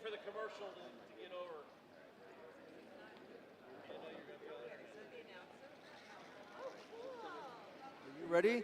You ready?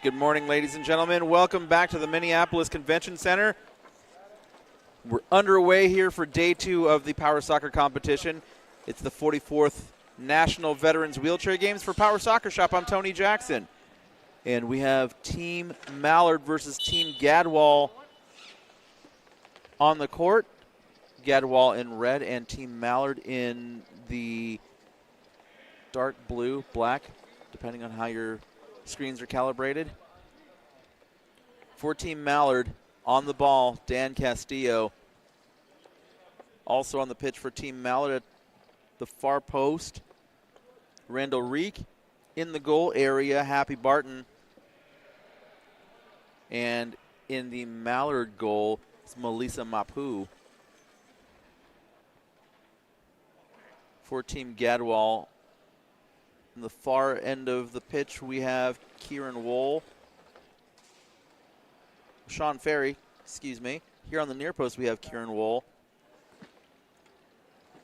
Good morning, ladies and gentlemen. Welcome back to the Minneapolis Convention Center. We're underway here for day 2 of the Power Soccer competition. It's the 44th National Veterans Wheelchair Games for Power Soccer Shop. I'm Tony Jackson. And we have Team Mallard versus Team Gadwall on the court. Gadwall in red and Team Mallard in the dark blue, black, depending on how your screens are calibrated. For Team Mallard, on the ball, Dan Castillo. Also on the pitch for Team Mallard at the far post, Randall Reek. In the goal area, Happy Barton. And in the Mallard goal, it's Melissa Mapu. For Team Gadwall, on the far end of the pitch, we have Kieran Wool. Sean Ferry, excuse me. Here on the near post, we have Kieran Wool.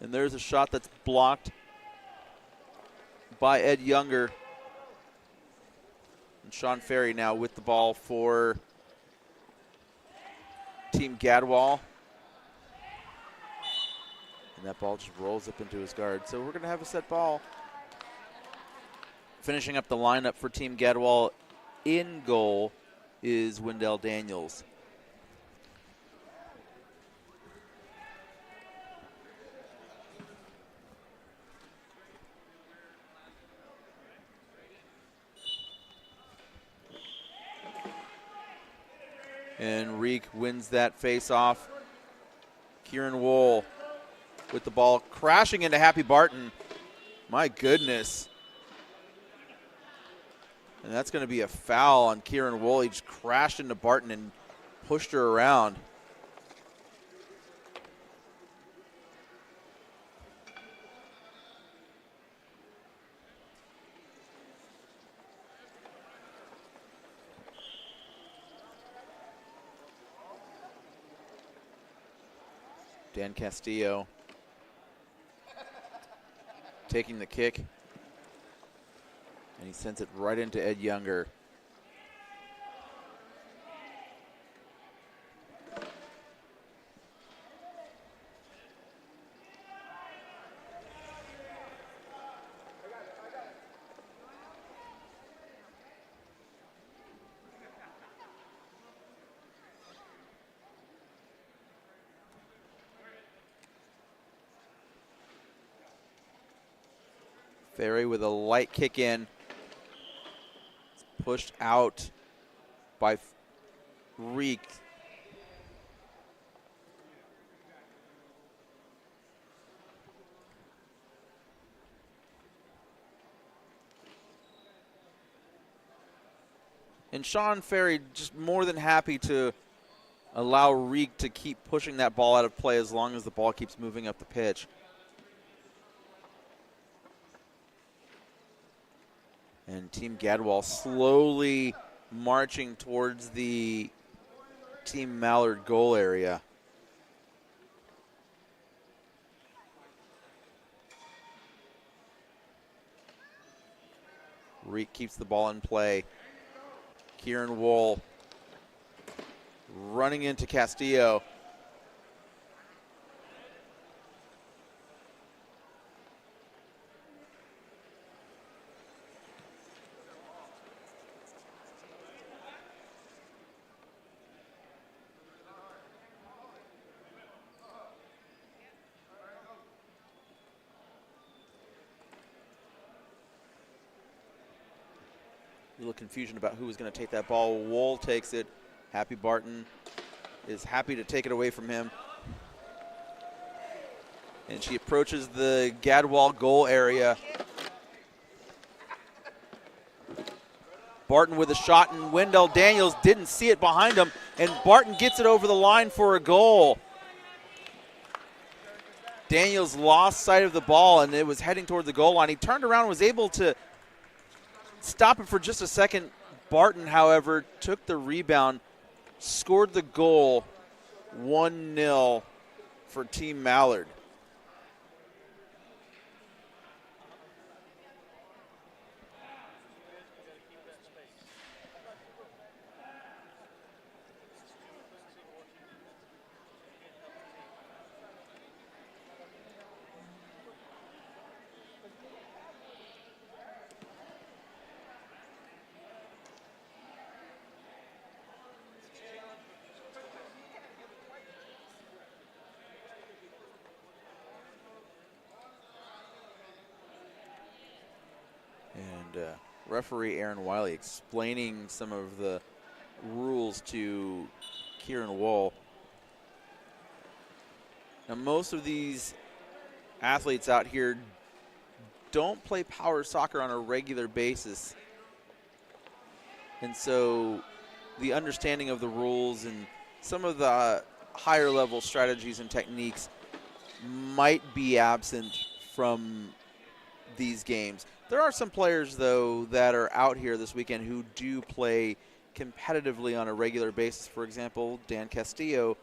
And there's a shot that's blocked by Ed Younger. And Sean Ferry now with the ball for Team Gadwall. And that ball just rolls up into his guard. So we're going to have a set ball. Finishing up the lineup for Team Gadwall in goal is Wendell Daniels. And Reek wins that face-off. Kieran Wool with the ball crashing into Happy Barton. My goodness. And that's going to be a foul on Kieran Wool. He just crashed into Barton and pushed her around. Dan Castillo taking the kick. And he sends it right into Ed Younger. Ferry with a light kick in. Pushed out by Reek. And Sean Ferry just more than happy to allow Reek to keep pushing that ball out of play as long as the ball keeps moving up the pitch. And Team Gadwall slowly marching towards the Team Mallard goal area. Reek keeps the ball in play. Kieran Wool running into Castillo. A little confusion about who was going to take that ball. Wool takes it. Happy Barton is happy to take it away from him. And she approaches the Gadwall goal area. Barton with a shot, and Wendell Daniels didn't see it behind him, and Barton gets it over the line for a goal. Daniels lost sight of the ball, and it was heading toward the goal line. He turned around and was able to stop it for just a second. Barton, however, took the rebound, scored the goal, 1-0 for Team Mallard. Referee Aaron Wiley explaining some of the rules to Kieran Wool. Now, most of these athletes out here don't play power soccer on a regular basis. And so the understanding of the rules and some of the higher level strategies and techniques might be absent from these games. There are some players, though, that are out here this weekend who do play competitively on a regular basis. For example, Dan Castillo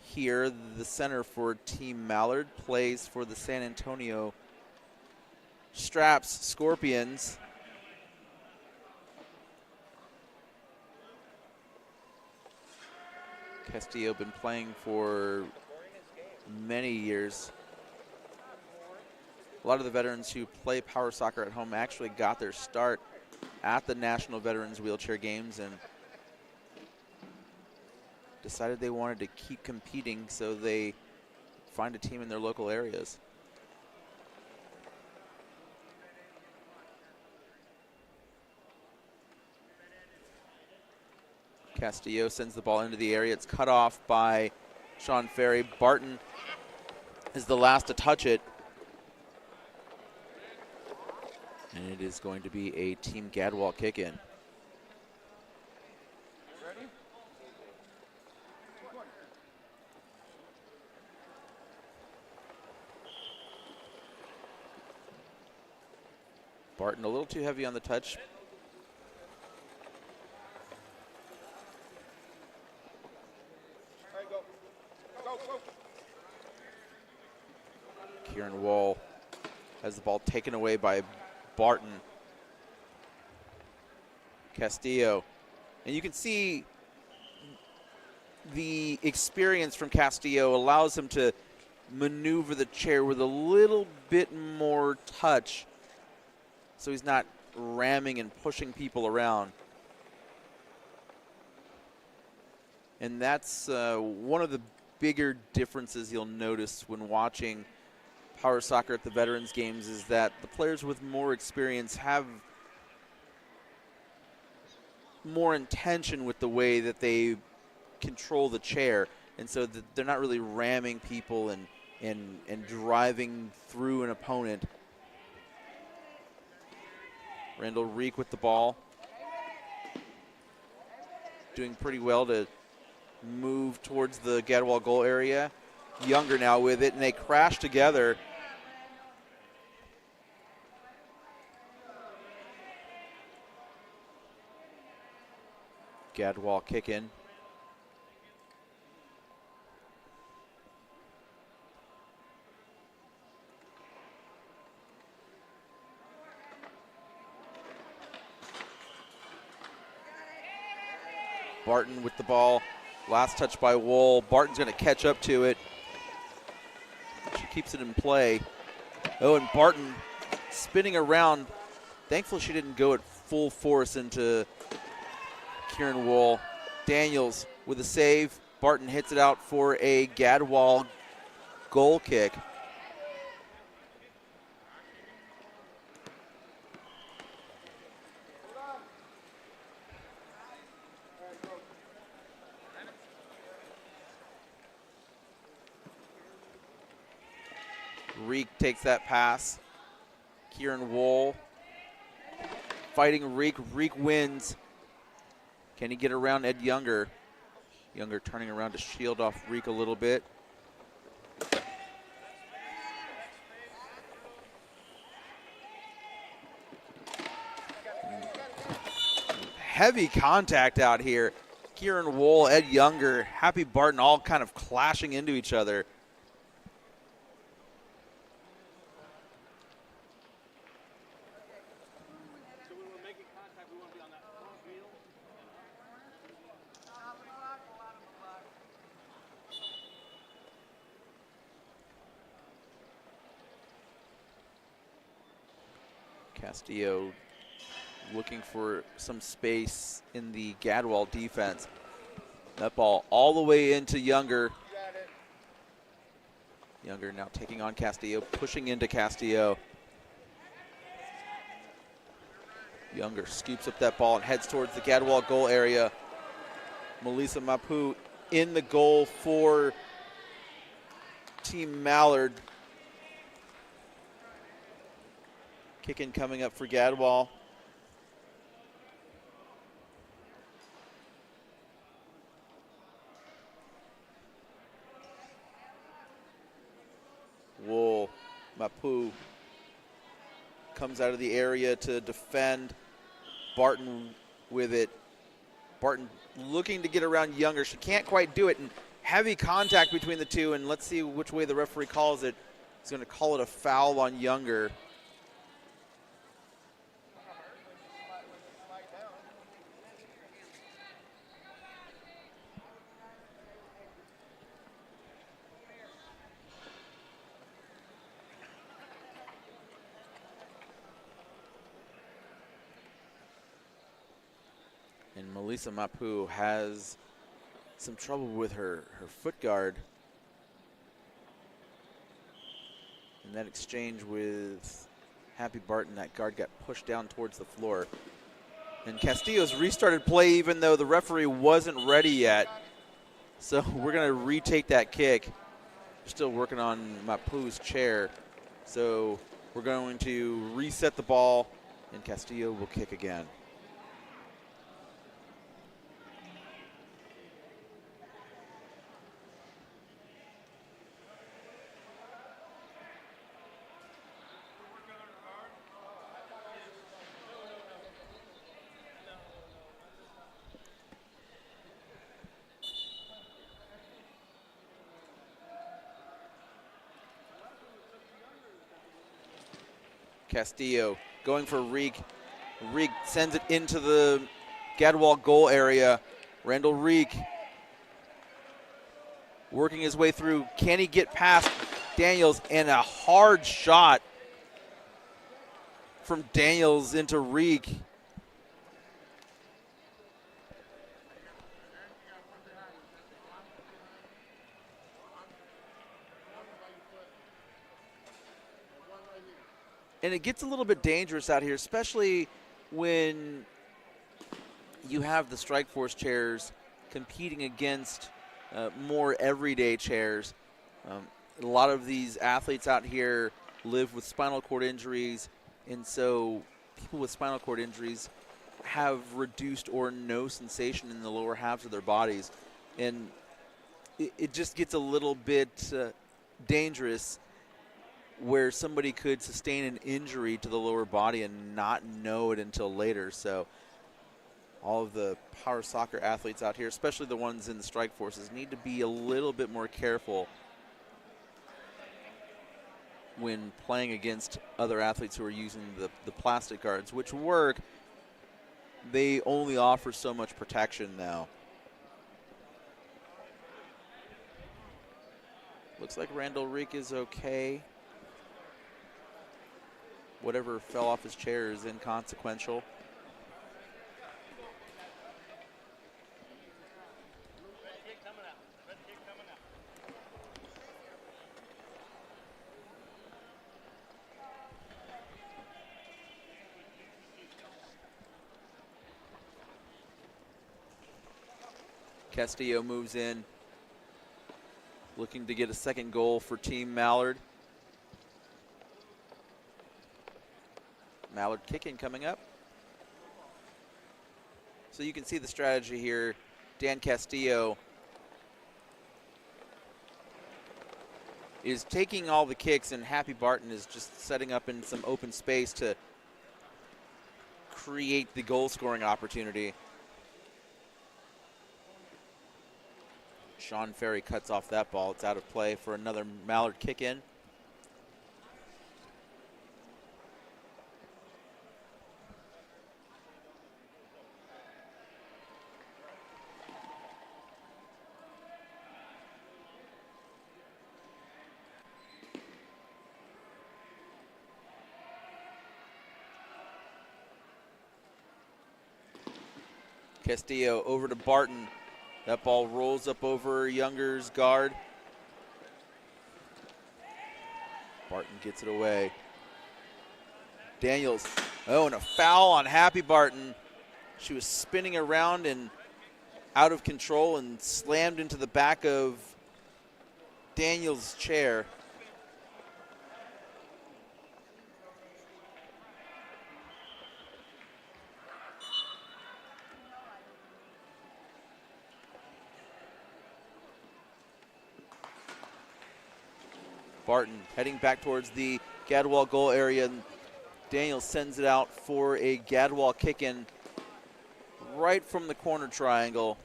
here, the center for Team Mallard, plays for the San Antonio Straps Scorpions. Castillo been playing for many years. A lot of the veterans who play power soccer at home actually got their start at the National Veterans Wheelchair Games and decided they wanted to keep competing, so they find a team in their local areas. Castillo sends the ball into the area. It's cut off by Sean Ferry. Barton is the last to touch it. And it is going to be a Team Gadwall kick-in. Barton a little too heavy on the touch. Kieran Wall has the ball taken away by Barton. Castillo. And you can see the experience from Castillo allows him to maneuver the chair with a little bit more touch, so he's not ramming and pushing people around. And that's one of the bigger differences you'll notice when watching power soccer at the Veterans Games, is that the players with more experience have more intention with the way that they control the chair, and so they're not really ramming people and driving through an opponent. Randall Reek with the ball, doing pretty well to move towards the Gadwall goal area. Younger now with it, and they crash together. Gadwall kick in. Barton with the ball. Last touch by Wool. Barton's going to catch up to it. She keeps it in play. Oh, and Barton spinning around. Thankfully she didn't go at full force into Kieran Wool. Daniels with a save. Barton hits it out for a Gadwall goal kick. Reek takes that pass. Kieran Wool fighting Reek. Reek wins. Can he get around Ed Younger? Younger turning around to shield off Reek a little bit. Heavy contact out here. Kieran Wool, Ed Younger, Happy Barton all kind of clashing into each other. Castillo looking for some space in the Gadwall defense. That ball all the way into Younger. Younger now taking on Castillo, pushing into Castillo. Younger scoops up that ball and heads towards the Gadwall goal area. Melissa Mapu in the goal for Team Mallard. Kick-in coming up for Gadwall. Wool, Mapu comes out of the area to defend. Barton with it. Barton looking to get around Younger. She can't quite do it, and heavy contact between the two, and let's see which way the referee calls it. He's going to call it a foul on Younger. And Melissa Mapu has some trouble with her foot guard. In that exchange with Happy Barton, that guard got pushed down towards the floor. And Castillo's restarted play even though the referee wasn't ready yet. So we're going to retake that kick. We're still working on Mapu's chair. So we're going to reset the ball, and Castillo will kick again. Castillo going for Reek. Reek sends it into the Gadwall goal area. Randall Reek working his way through. Can he get past Daniels? And a hard shot from Daniels into Reek. And it gets a little bit dangerous out here, especially when you have the Strike Force chairs competing against more everyday chairs. A lot of these athletes out here live with spinal cord injuries, and so people with spinal cord injuries have reduced or no sensation in the lower halves of their bodies. And it just gets a little bit dangerous where somebody could sustain an injury to the lower body and not know it until later. So all of the power soccer athletes out here, especially the ones in the strike forces, need to be a little bit more careful when playing against other athletes who are using the plastic guards, which work. They only offer so much protection now. Looks like Randall Reek is okay. Whatever fell off his chair is inconsequential. Castillo moves in, looking to get a second goal for Team Mallard. Mallard kicking coming up. So you can see the strategy here. Dan Castillo is taking all the kicks, and Happy Barton is just setting up in some open space to create the goal scoring opportunity. Sean Ferry cuts off that ball. It's out of play for another Mallard kick in. Castillo over to Barton. That ball rolls up over Younger's guard. Barton gets it away. Daniels, and a foul on Happy Barton. She was spinning around and out of control and slammed into the back of Daniels' chair. Barton heading back towards the Gadwall goal area. And Daniels sends it out for a Gadwall kick-in right from the corner triangle.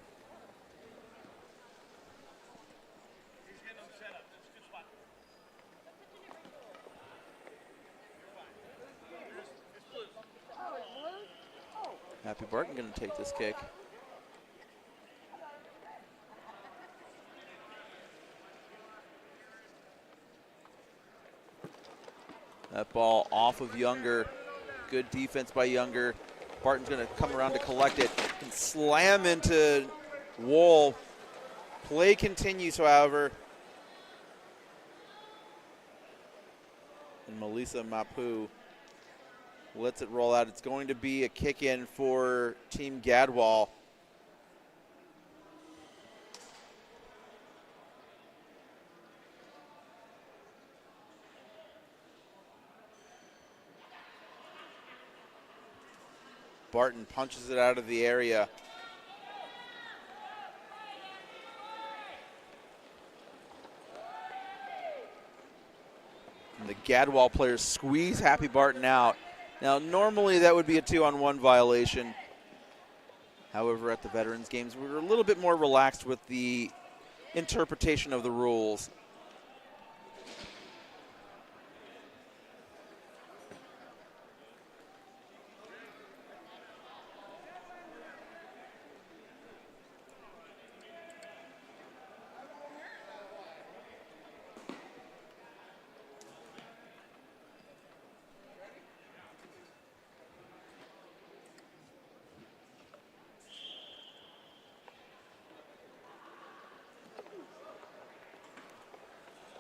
Happy Barton going to take this kick. That ball off of Younger. Good defense by Younger. Barton's going to come around to collect it and slam into Wool. Play continues, however. And Melissa Mapu lets it roll out. It's going to be a kick in for Team Gadwall. Barton punches it out of the area. And the Gadwall players squeeze Happy Barton out. Now, normally that would be a 2-on-1 violation. However, at the Veterans Games, we were a little bit more relaxed with the interpretation of the rules.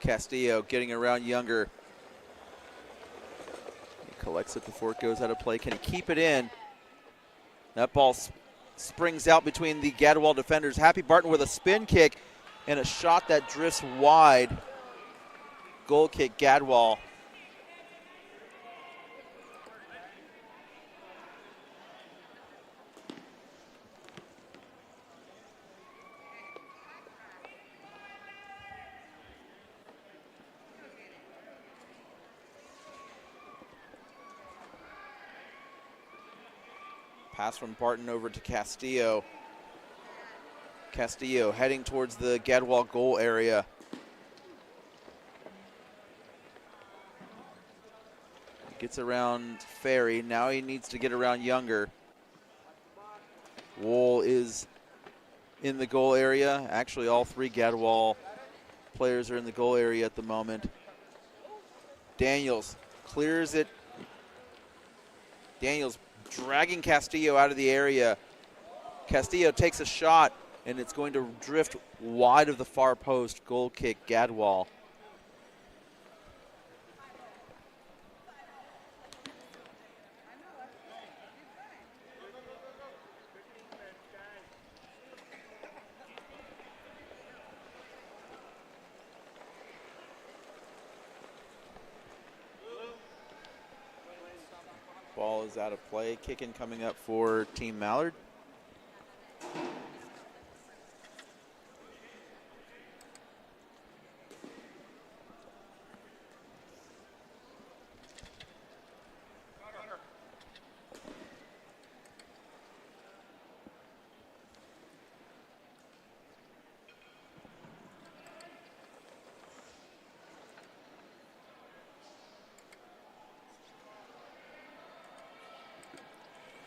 Castillo getting around Younger. He collects it before it goes out of play. Can he keep it in? That ball springs out between the Gadwall defenders. Happy Barton with a spin kick and a shot that drifts wide. Goal kick, Gadwall. Pass from Barton over to Castillo. Castillo heading towards the Gadwall goal area. He gets around Ferry. Now he needs to get around Younger. Wool is in the goal area. Actually, all three Gadwall players are in the goal area at the moment. Daniels clears it. Daniels dragging Castillo out of the area. Castillo takes a shot, and it's going to drift wide of the far post. Goal kick, Gadwall. Ball is out of play. Kicking coming up for Team Mallard.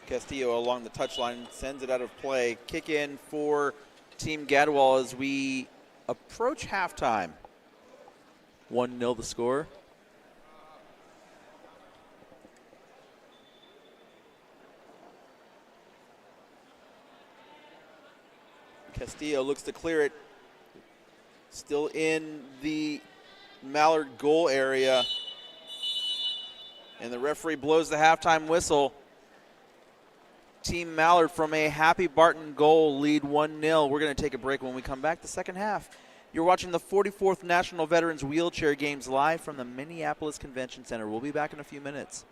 Castillo along the touchline sends it out of play. Kick in for Team Gadwall as we approach halftime. 1-0 the score. Castillo looks to clear it. Still in the Mallard goal area. And the referee blows the halftime whistle. Team Mallard from a Happy Barton goal lead 1-0. We're going to take a break. When we come back, the second half. You're watching the 44th National Veterans Wheelchair Games live from the Minneapolis Convention Center. We'll be back in a few minutes.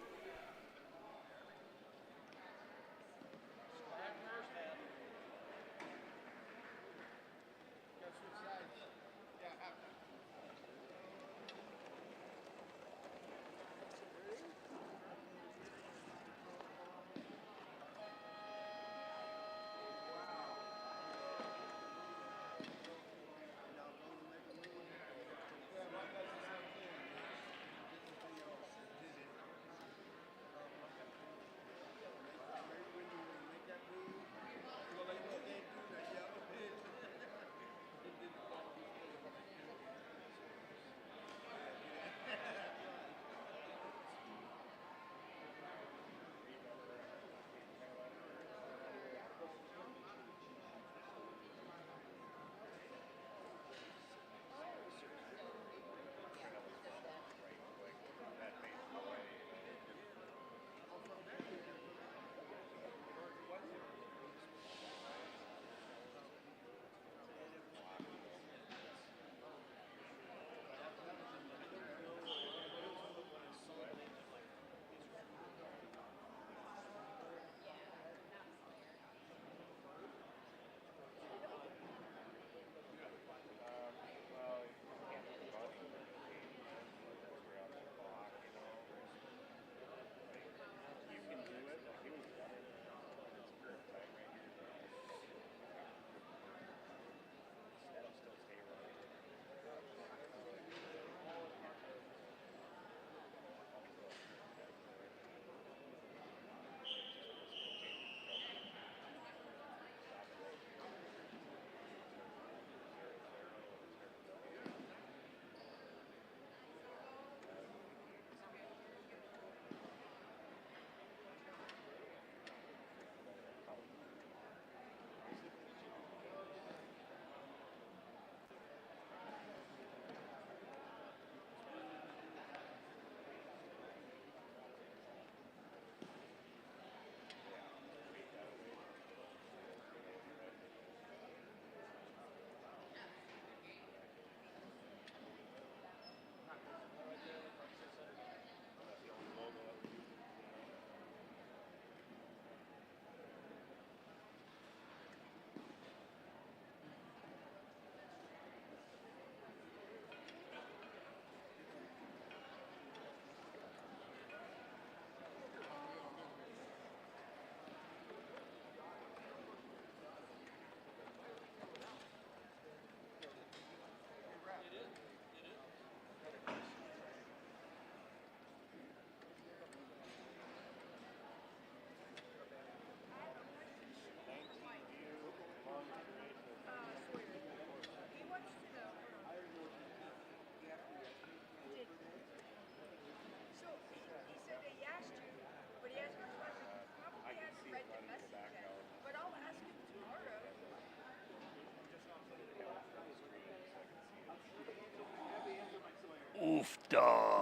Oofda.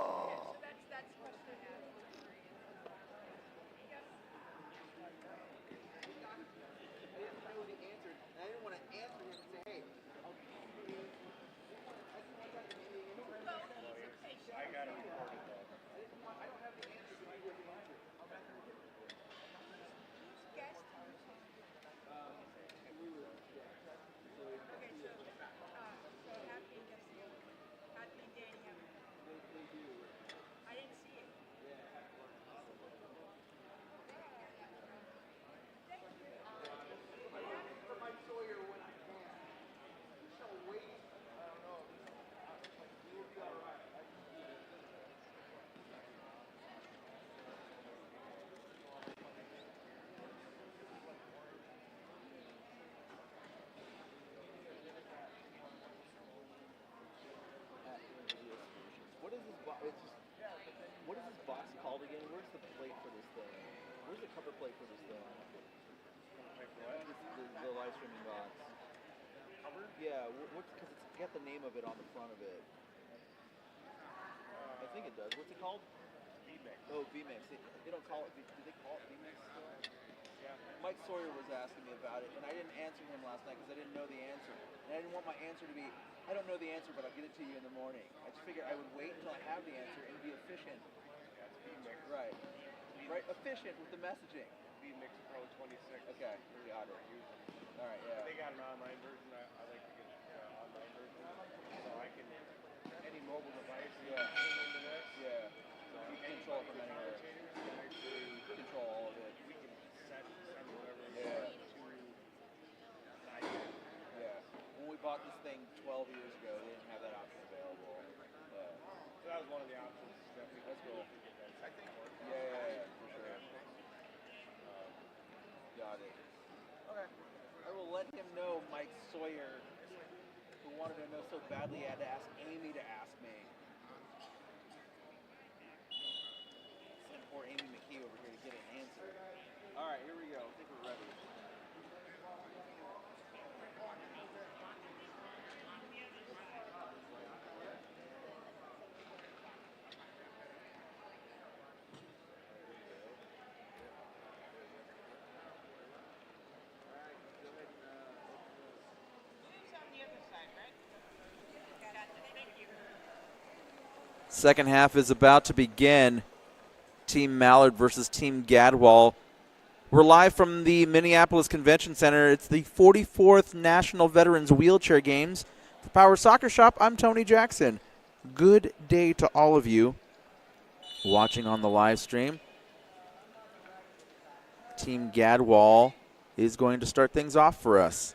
cover plate for this thing. The live streaming box. Cover? Yeah, because it's got the name of it on the front of it. I think it does. What's it called? VMix. Oh, VMix. They don't call it. Do they call it VMix still? Yeah. Mike Sawyer was asking me about it, and I didn't answer him last night because I didn't know the answer. And I didn't want my answer to be, I don't know the answer, but I'll get it to you in the morning. I just figured I would wait until I have the answer and be efficient. That's VMix. Right. Right. Efficient with the messaging. VMix Pro 26. Okay. Got it. All right. Yeah. They got an online version. I like to get online version, so I can any mobile device. Yeah. Yeah. So you can control it from anywhere. Control all of it. We can send whatever. Yeah. Yeah. When we bought this thing 12 years ago, they didn't have that option available. Yeah. So that was one of the options. That's cool. I think it works. Yeah, for sure. Got it. Okay. I will let him know, Mike Sawyer, who wanted to know so badly he had to ask Amy to ask me. Send poor Amy McKee over here to get an answer. All right, here we go. I think we're ready. Second half is about to begin. Team Mallard versus Team Gadwall. We're live from the Minneapolis Convention Center. It's the 44th National Veterans Wheelchair Games. For Power Soccer Shop, I'm Tony Jackson. Good day to all of you watching on the live stream. Team Gadwall is going to start things off for us.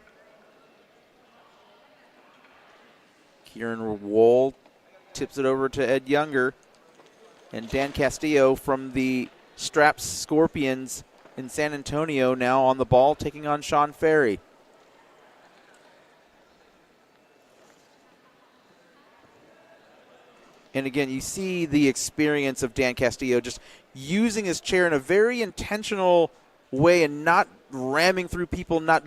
Kieran Wool tips it over to Ed Younger. And Dan Castillo from the Straps Scorpions in San Antonio now on the ball, taking on Sean Ferry. And again, you see the experience of Dan Castillo just using his chair in a very intentional way and not ramming through people, not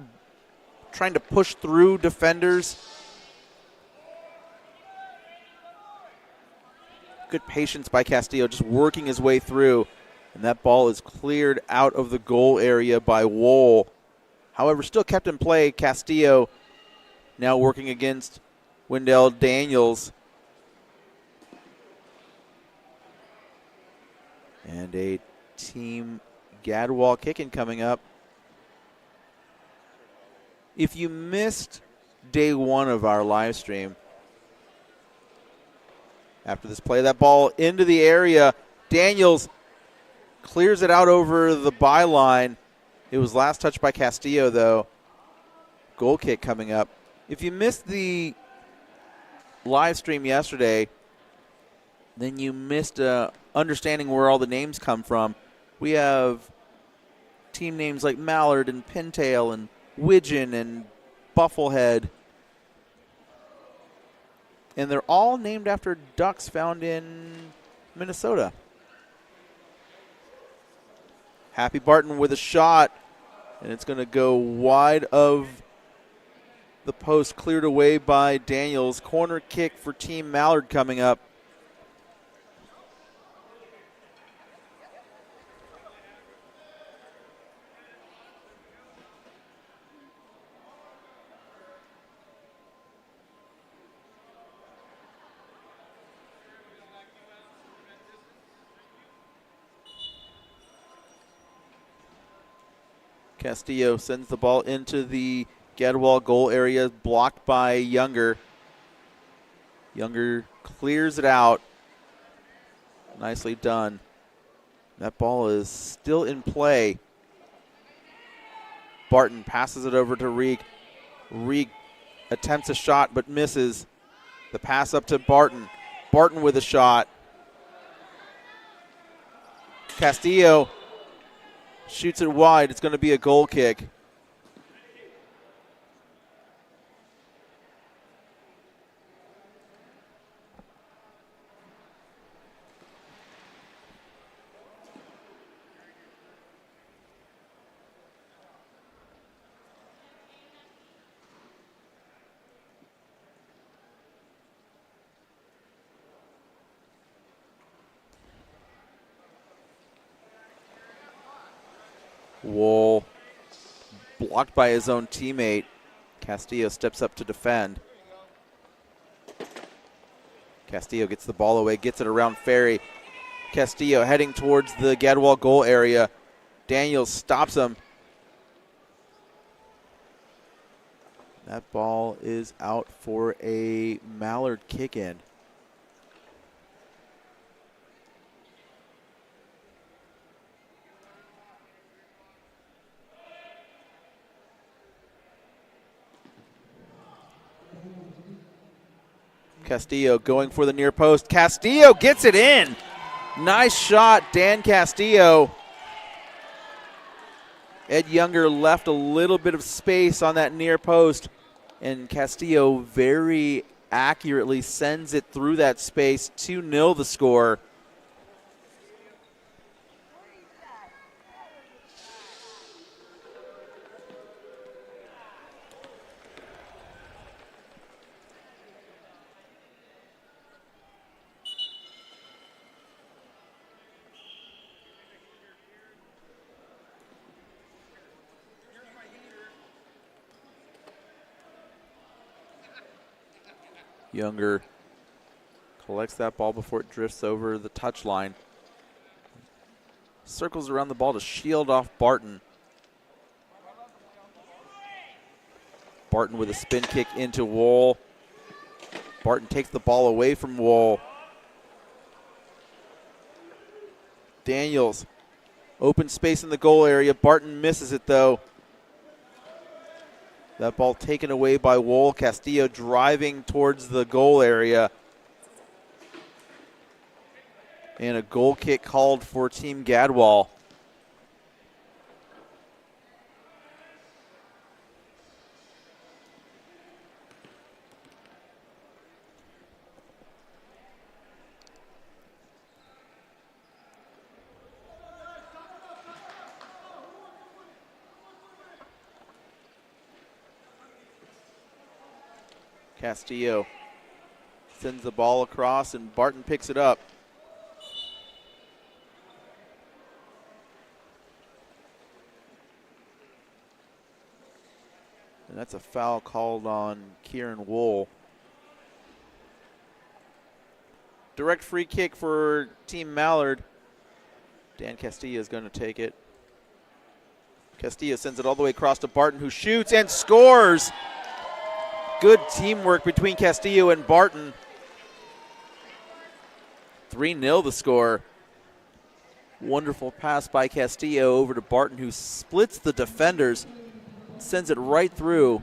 trying to push through defenders. Good patience by Castillo, just working his way through. And that ball is cleared out of the goal area by Wool. However, still kept in play. Castillo now working against Wendell Daniels. And a Team Gadwall kicking coming up. If you missed day one of our live stream, after this play, that ball into the area. Daniels clears it out over the byline. It was last touched by Castillo, though. Goal kick coming up. If you missed the live stream yesterday, then you missed understanding where all the names come from. We have team names like Mallard and Pintail and Widgeon and Bufflehead. And they're all named after ducks found in Minnesota. Happy Barton with a shot, and it's going to go wide of the post, cleared away by Daniels. Corner kick for Team Mallard coming up. Castillo sends the ball into the Gadwall goal area, blocked by Younger. Younger clears it out. Nicely done. That ball is still in play. Barton passes it over to Reek. Reek attempts a shot but misses. The pass up to Barton. Barton with a shot. Castillo shoots it wide. It's going to be a goal kick. Wool blocked by his own teammate. Castillo steps up to defend. Castillo gets the ball away, gets it around Ferry. Castillo heading towards the Gadwall goal area. Daniels stops him. That ball is out for a Mallard kick-in. Castillo going for the near post. Castillo gets it in. Nice shot, Dan Castillo. Ed Younger left a little bit of space on that near post, and Castillo very accurately sends it through that space. 2-0 the score. Younger collects that ball before it drifts over the touchline. Circles around the ball to shield off Barton. Barton with a spin kick into Wool. Barton takes the ball away from Wool. Daniels, open space in the goal area. Barton misses it though. That ball taken away by Wool. Castillo driving towards the goal area. And a goal kick called for Team Gadwall. Castillo sends the ball across and Barton picks it up. And that's a foul called on Kieran Wool. Direct free kick for Team Mallard. Dan Castillo is going to take it. Castillo sends it all the way across to Barton, who shoots and scores. Good teamwork between Castillo and Barton. 3-0 the score. Wonderful pass by Castillo over to Barton, who splits the defenders, sends it right through.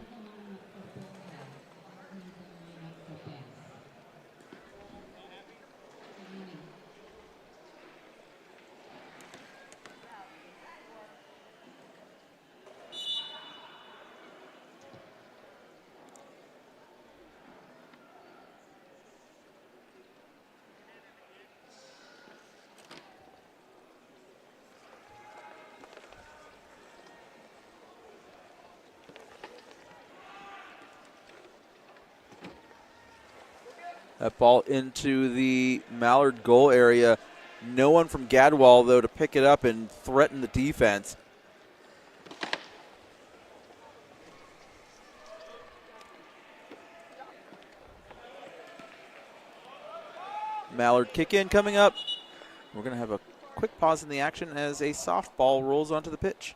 That ball into the Mallard goal area. No one from Gadwall, though, to pick it up and threaten the defense. Mallard kick in coming up. We're going to have a quick pause in the action as a softball rolls onto the pitch.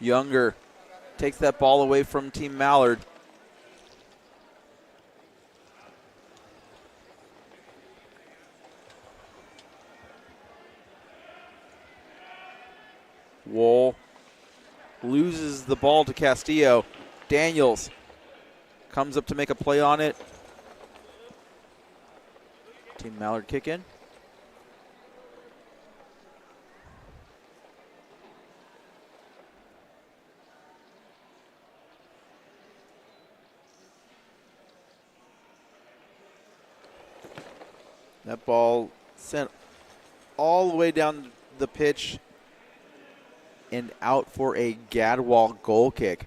Younger takes that ball away from Team Mallard. Wool loses the ball to Castillo. Daniels comes up to make a play on it. Team Mallard kick in. That ball sent all the way down the pitch and out for a Gadwall goal kick.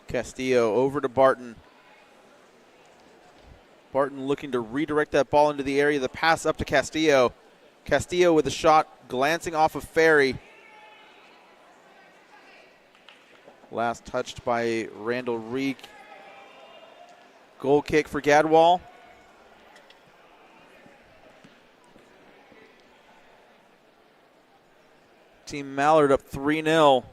Castillo over to Barton. Barton looking to redirect that ball into the area. The pass up to Castillo. Castillo with a shot glancing off of Ferry. Last touched by Randall Reek. Goal kick for Gadwall. Team Mallard up 3-0.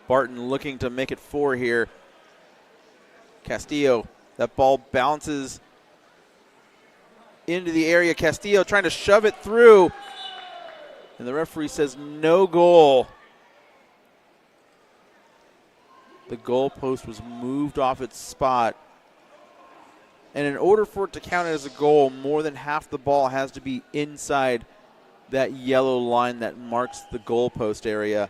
Barton looking to make it 4 here. Castillo, that ball bounces into the area. Castillo trying to shove it through. And the referee says no goal. The goalpost was moved off its spot. And in order for it to count as a goal, more than half the ball has to be inside that yellow line that marks the goalpost area.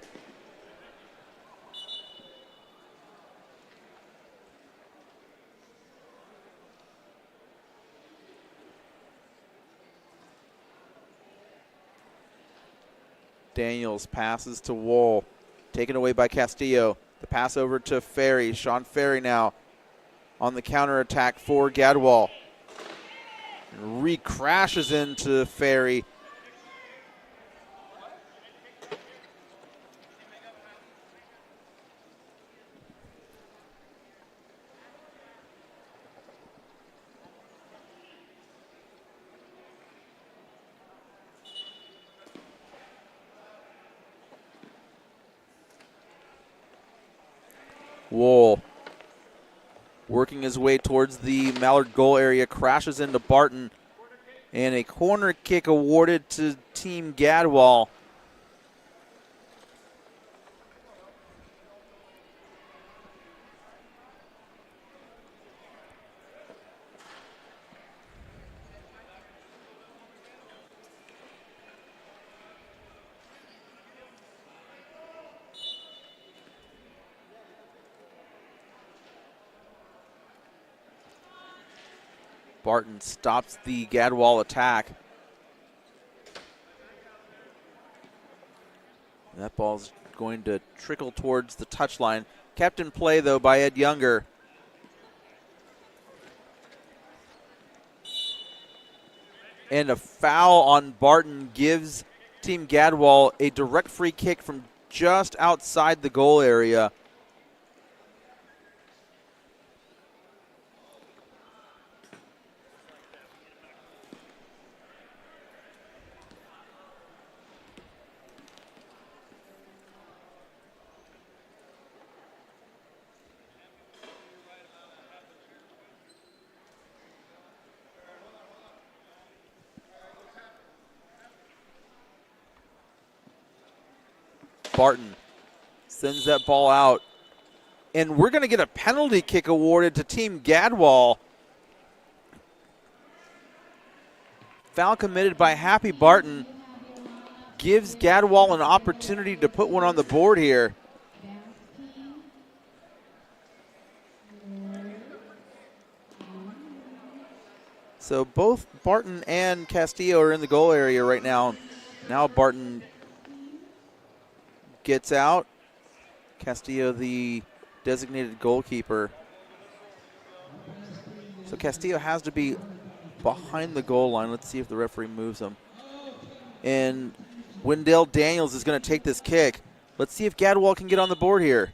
Daniels passes to Wool, taken away by Castillo. The pass over to Ferry. Sean Ferry now on the counterattack for Gadwall. Crashes into Ferry. Wool working his way towards the Mallard goal area, crashes into Barton, and a corner kick awarded to Team Gadwall. Barton stops the Gadwall attack. That ball's going to trickle towards the touchline. Kept in play, though, by Ed Younger. And a foul on Barton gives Team Gadwall a direct free kick from just outside the goal area. Barton sends that ball out. And we're going to get a penalty kick awarded to Team Gadwall. Foul committed by Happy Barton gives Gadwall an opportunity to put one on the board here. So both Barton and Castillo are in the goal area right now. Now Barton gets out. Castillo, the designated goalkeeper. So Castillo has to be behind the goal line. Let's see if the referee moves him. And Wendell Daniels is going to take this kick. Let's see if Gadwall can get on the board here.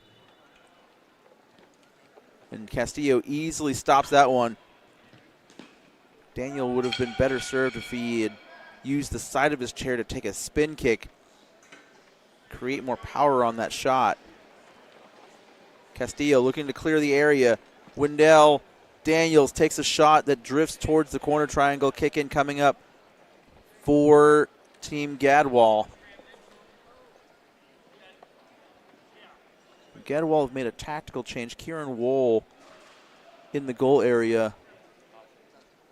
And Castillo easily stops that one. Daniel would have been better served if he had used the side of his chair to take a spin kick, create more power on that shot. Castillo looking to clear the area. Wendell Daniels takes a shot that drifts towards the corner triangle. Kick in coming up for Team Gadwall. Gadwall have made a tactical change. Kieran Wohl in the goal area.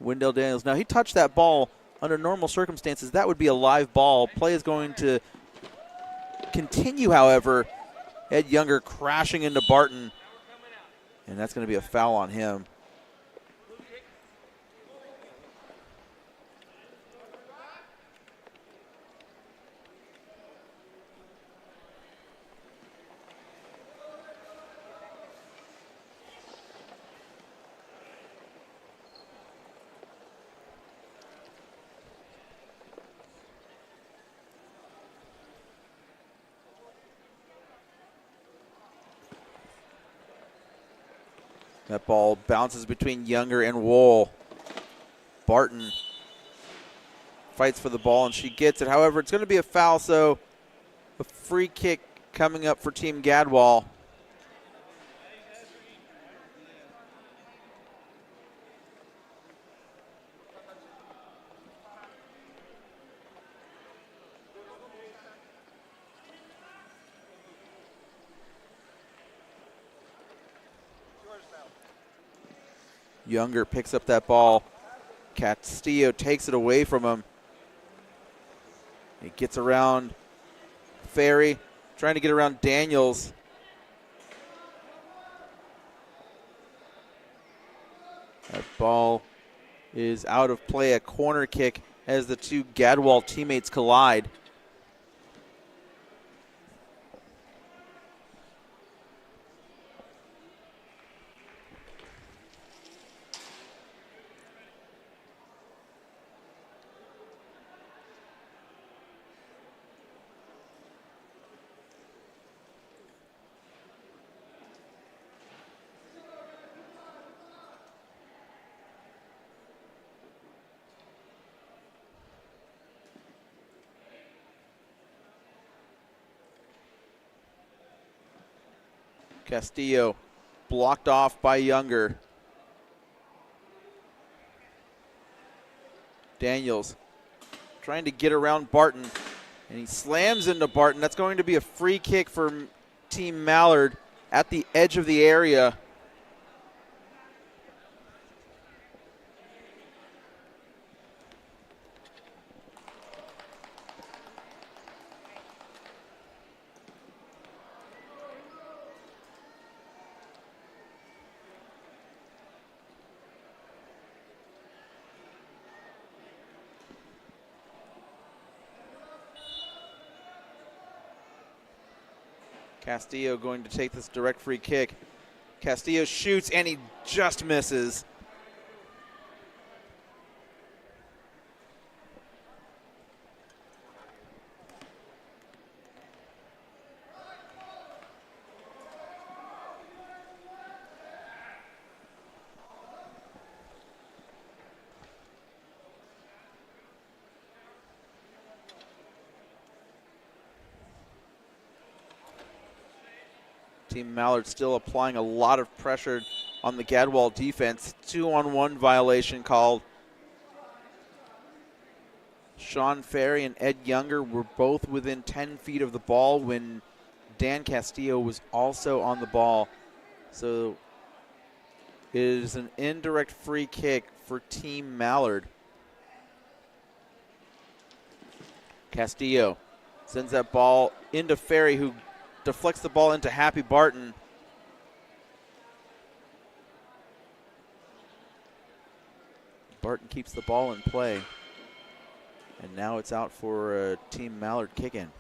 Wendell Daniels. Now, he touched that ball under normal circumstances. That would be a live ball. Play is going to continue, however. Ed Younger crashing into Barton, and that's going to be a foul on him. That ball bounces between Younger and Wohl. Barton fights for the ball, and she gets it. However, it's going to be a foul, so a free kick coming up for Team Gadwall. Younger picks up that ball. Castillo takes it away from him. He gets around Ferry, trying to get around Daniels. That ball is out of play, a corner kick as the two Gadwall teammates collide. Castillo blocked off by Younger. Daniels trying to get around Barton, and he slams into Barton. That's going to be a free kick for Team Mallard at the edge of the area. Castillo going to take this direct free kick. Castillo shoots, and he just misses. Team Mallard still applying a lot of pressure on the Gadwall defense. 2-on-1 violation called. Sean Ferry and Ed Younger were both within 10 feet of the ball when Dan Castillo was also on the ball. So it is an indirect free kick for Team Mallard. Castillo sends that ball into Ferry, who deflects the ball into Happy Barton. Barton keeps the ball in play. And now it's out for a Team Mallard kick-in.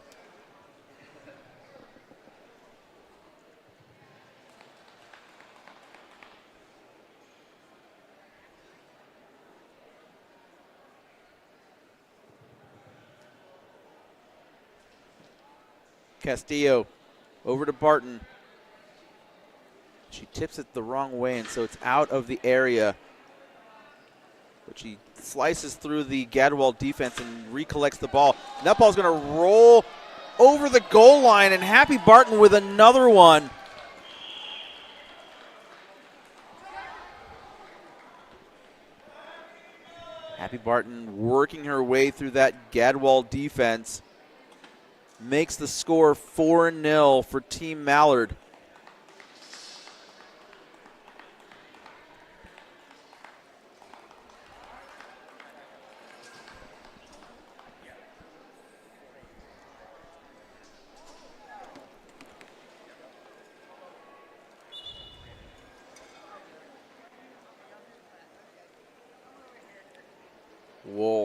Castillo over to Barton. She tips it the wrong way, and so it's out of the area. But she slices through the Gadwall defense and recollects the ball. And that ball's going to roll over the goal line, and Happy Barton with another one. Happy Barton working her way through that Gadwall defense. Makes the score 4-0 for Team Mallard.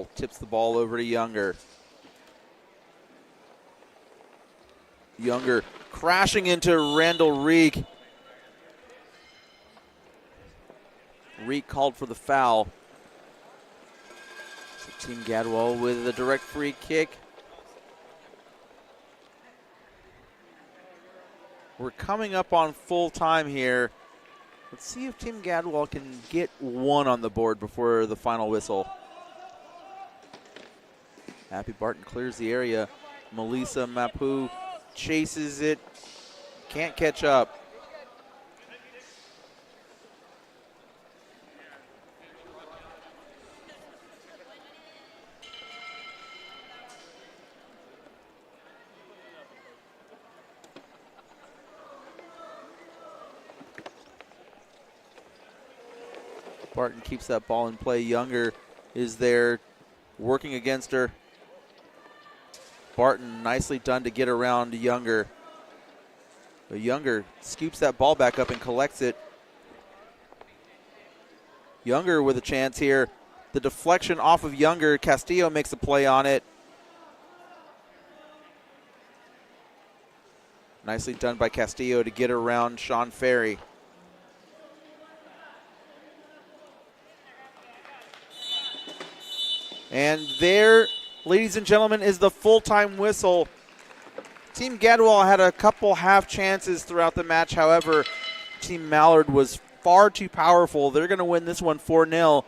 foul. Tips the ball over to Younger. Younger crashing into Randall Reek. Reek called for the foul. So Team Gadwall with a direct free kick. We're coming up on full time here. Let's see if Team Gadwall can get one on the board before the final whistle. Happy Barton clears the area. Melissa Mapu chases it. Can't catch up. Barton keeps that ball in play. Younger is there working against her. Barton nicely done to get around Younger. But Younger scoops that ball back up and collects it. Younger with a chance here. The deflection off of Younger. Castillo makes a play on it. Nicely done by Castillo to get around Sean Ferry. And there, ladies and gentlemen, is the full-time whistle. Team Gadwall had a couple half chances throughout the match. However, Team Mallard was far too powerful. They're going to win this one 4-0.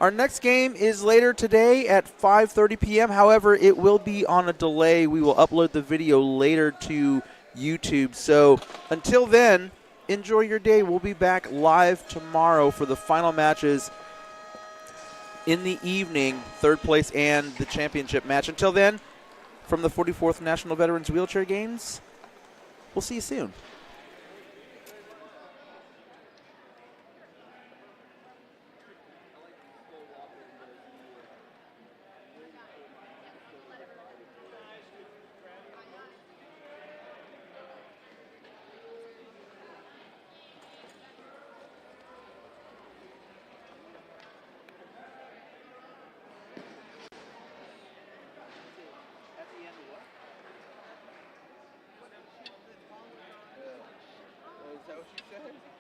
Our next game is later today at 5:30 p.m. However, it will be on a delay. We will upload the video later to YouTube. So until then, enjoy your day. We'll be back live tomorrow for the final matches in the evening, third place and the championship match. Until then, from the 44th National Veterans Wheelchair Games, we'll see you soon. Is that what you said?